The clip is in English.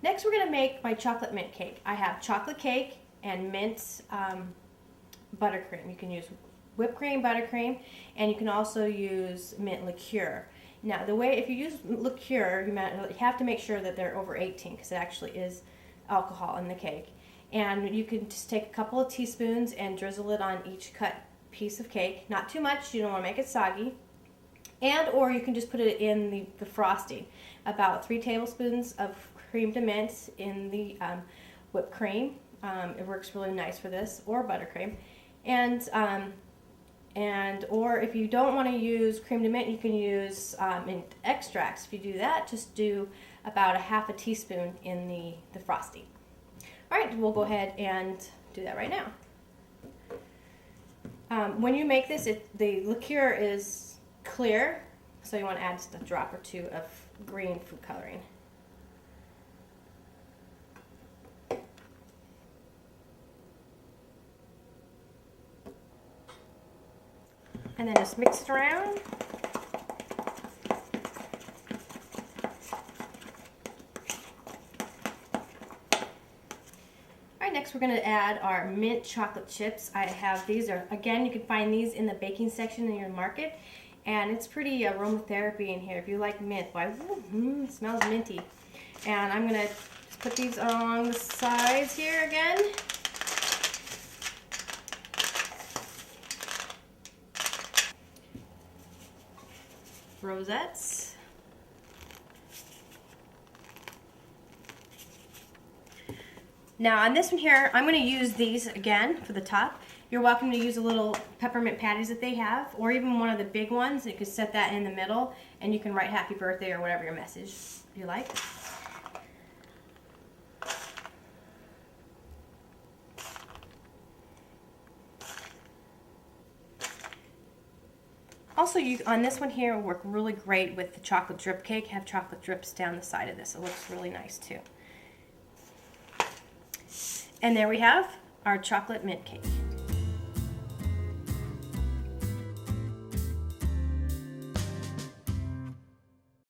Next we're going to make my chocolate mint cake. I have chocolate cake and mint buttercream. You can use whipped cream, buttercream, and you can also use mint liqueur. Now the way, if you use liqueur, you have to make sure that they're over 18 because it actually is alcohol in the cake. And you can just take a couple of teaspoons and drizzle it on each cut piece of cake. Not too much, you don't want to make it soggy. And or you can just put it in the frosting. About 3 tablespoons of cream de mint in the whipped cream. It works really nice for this, or buttercream. And or if you don't want to use creme de mint, you can use mint extracts. If you do that, just do about a half a teaspoon in the frosting. All right, we'll go ahead and do that right now. When you make this, the liqueur is clear, so you want to add just a drop or two of green food coloring. And then just mix it around. Alright, next we're going to add our mint chocolate chips. I have these, again, you can find these in the baking section in your market. And it's pretty aromatherapy in here. If you like mint, why, it smells minty. And I'm going to put these along the sides here again. Rosettes. Now on this one here, I'm going to use these again for the top. You're welcome to use a little peppermint patties that they have, or even one of the big ones. You could set that in the middle, and you can write happy birthday or whatever your message you like. Also, on this one here, will work really great with the chocolate drip cake. Have chocolate drips down the side of this. It looks really nice too. And there we have our chocolate mint cake.